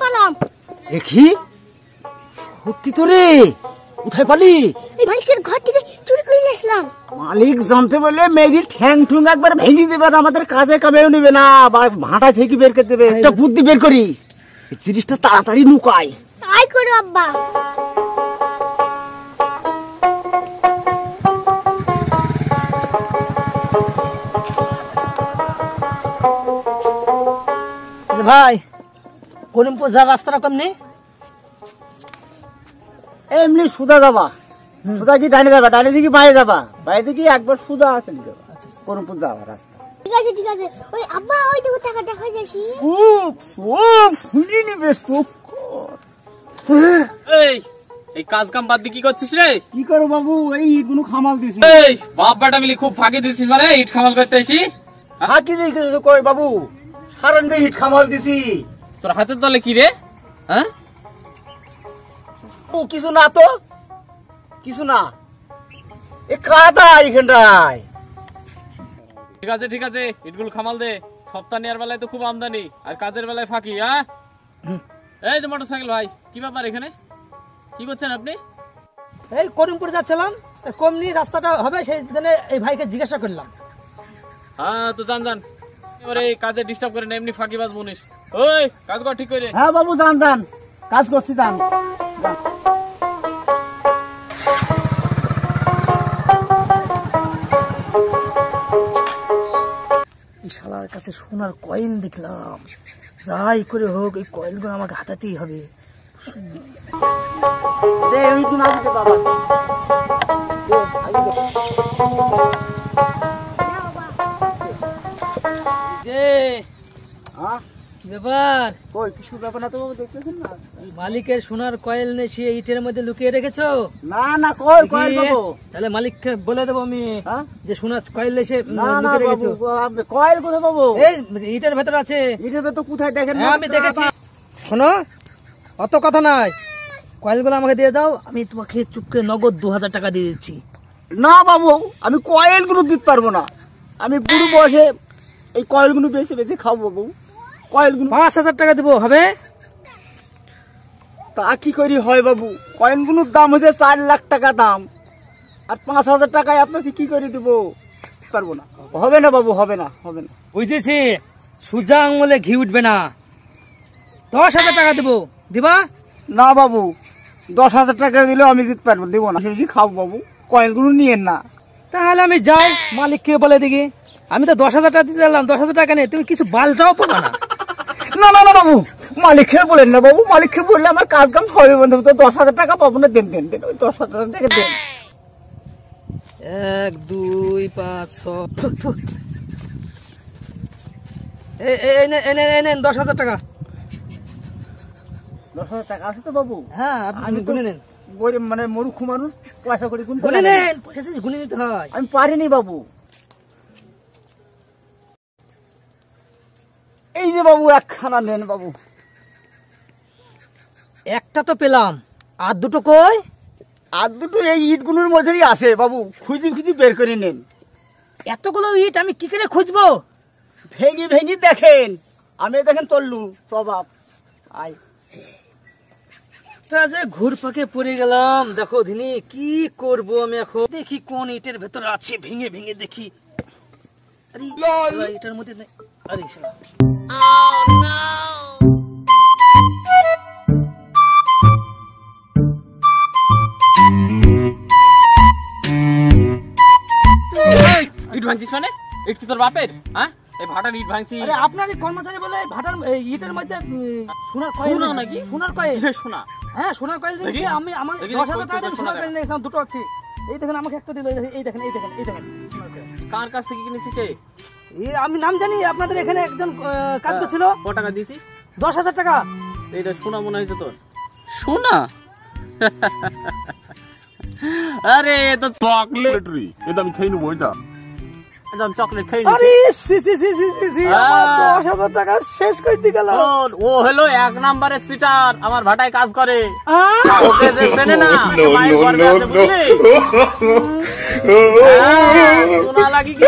পালাম। দেখি সত্যি তো রে, কোথায় পালি? এই মালিকের ঘর থেকে চুরি করে নিয়ে আসলাম। মালিক জানতে বলে মেঘির ঠ্যাং ঠুং একবার ভেঙে দেবে, আমাদের কাজে কামেও নেবে না, ভাঁটা থেকে বের করে দেবে। একটা বুদ্ধি বের করি, এই জিনিসটা তাড়াতাড়ি লুকাই। তাই করো আব্বা। ভাই করিমপুর যাওয়ার রাস্তাটা কেমনি? এমনি সুদা যাবা, সুদা কি ডাইনে যাবা, ডাইনে দিকে বাইরে যাবা, বাইরে দিকে একবার সুদা চলে যাবা, করিমপুর যাওয়ার রাস্তা। ঠিক আছে ঠিক আছে। ওই আব্বা ওই দেখো টাকা দেখা যাচ্ছে। শুনিনি বেশ তো। এই কাজ কাম বাদ দিয়ে কি করছিস রে? কি করো বাবু, এই ইটগুলো খামাল দিছি। এই বাপ বেটা মিলি খুব ফাঁকি দিছিস মানে ইট খামাল করতে আসি। ফাঁকি দিয়ে কই বাবু, সারান দিয়ে ইট খামাল দিছি। তোর হাতের তলে কি রে? হ্যাঁ ও কিছু না তো, কিছু না, এ কাদা এখানটায়। ঠিক আছে ঠিক আছে, ইটগুলো খামাল দে। সপ্তাহ নেওয়ার বেলায় তো খুব আমদানি, আর কাজের বেলায় ফাঁকি। হ্যাঁ এই যে মোটরসাইকেল ভাই, কি ব্যাপার এখানে কি করছেন আপনি? এই করিমপুর যাচ্ছিলাম, কমনি রাস্তাটা হবে সেই জন্য এই ভাইকে জিজ্ঞাসা করলাম। হ্যাঁ তো যান যান, এবারে এই কাজে ডিস্টার্ব করে না, এমনি ফাঁকিবাজ মনিস। ওই কাজ কর ঠিক করে। হ্যাঁ বাবু যান যান, কাজ করছি যান। এই শালার কাছে সোনার কয়েন দেখলাম, যাই করে হোক এই কয়েনগুলো আমাকে হাতাতেই হবে। দে ওইটুকু না দিতে বাবা, দে আগে দে। যে হ্যাঁ কি ব্যাপার? কই কিছু ব্যাপার না তো বাবু, দেখতেছেন না মালিকের সোনার কয়েল নে সে ইটের মধ্যে লুকিয়ে রেখেছো? না না কই কই বাবু, তাহলে মালিককে বলে দেবো আমি হ্যাঁ? যে সোনার কয়েল সে না না লুকিয়ে রেখেছো। বাবু, কয়েল কোথায় বাবু? এই ইটের ভেতর আছে। ইটের ভেতর কোথায় দেখেন? হ্যাঁ আমি দেখেছি। শোনো, অত কথা নাই, কয়েলগুলো আমাকে দিয়ে দাও, আমি তোমাকে চুপ করে নগদ 2000 টাকা দিয়ে দিচ্ছি। না বাবু, আমি কয়েল গুলো দিতে পারবো না, আমি বুড়ো বয়সে এই কয়েল গুলো বেছে বেছে খাবো বাবু। কয়েল গুলো 5000 টাকা দিব, হবে? তা কি করি হয় বাবু, কয়েন গুলোর দাম হচ্ছে 4 লাখ টাকা দাম, আর 5000 টাকায় আপনাকে কি করে দিব? পারবো না, হবে না বাবু, হবে না, হবে না। বুঝেছি, সুজা আঙুলে ঘি উঠবে না। 10,000 টাকা দিব, দিবা? না বাবু, 10,000 টাকা দিলেও আমি দিতে পারবো, দেবো না, বেশি খাবো বাবু, কয়েন গুলো নিয়েন না। তাহলে আমি যাই, মালিককে বলে দিকে আমি তো 10,000 টাকা দিতে দিলাম, 10,000 টাকা নেই, তুমি কিছু বালটাও পাবা না। না না না বাবু, মালিককে বলেন না বাবু, মালিককে বললে আমার কাজ কাম হবে বন্ধু, তো 10,000 টাকা পাবো না, দেন দেন দেন, ওই 10,000 টাকা দেন। 1 2 5 6 এই 10,000 টাকা। 10,000 টাকা আছে তো বাবু? হ্যাঁ আপনি গুনে নেন। মানে মূর্খ মানুষ, পয়সা করে গুনতে গুনে পারি না। নেন, পয়সা জিনিস গুনে নিতে হয়। আমি পারিনি বাবু। এই যে বাবু একখানা নেন বাবু। একটা তো পেলাম, আর দুটো কই? আর দুটো এই ইটগুলোর মধ্যেই আছে বাবু, খুঁজি খুঁজি বের করে নেন। এতগুলো ইট আমি কি করে খুঁজবো? ভেঙে ভেঙে দেখেন, আমি দেখেন চললু সবাব। আয় যে ঘুর পাকে পড়ে গেলাম, দেখো ধিনি কি করব আমি এখন। দেখি কোন ইটের ভেতর আছে, ভেঙে ভেঙে দেখি। আরে শালা, এটার মধ্যে নেই। আরে শালা, ইট ভাঙছিস মানে? ইট কি তোর বাপের? হ্যাঁ এই ভাটার ইট ভাঙছি। আরে আপনারই কর্মচারী বলে ভাটার ইটের মধ্যে সোনার কয়েল নাকি? সোনার কয়েল? শোনা, হ্যাঁ সোনার কয়েল দেখি আমি। আমার 10,000 টাকা দিয়ে সোনার কয়েল নিয়েছিলাম, দুটো আছে। এই দেখেন আমাকে একটা দিল, এই দেখেন এই দেখেন এই দেখেন। কার কাছ থেকে কিনেছিস? আমি নাম জানি, আপনাদের এখানে একজন কাজ করছিল। কত টাকা দিয়েছিস? 10,000 টাকা। এটা সোনা মনে হয়েছে তোর? সোনা? আরে এ তো চকলেট রে, এটা আমি খেয়ে নেবো। এটা চকলেট খেয়ে আরে সি সি সি সি সি, আমার 10,000 টাকা শেষ করে দিয়ে গেল। ও হলো 1 নম্বরের সিটার, আমার ভাটায় কাজ করে। ওকে যে চেনে না, মায়ের গর্ভে আছে, বুঝলি? সোনা লাগি কি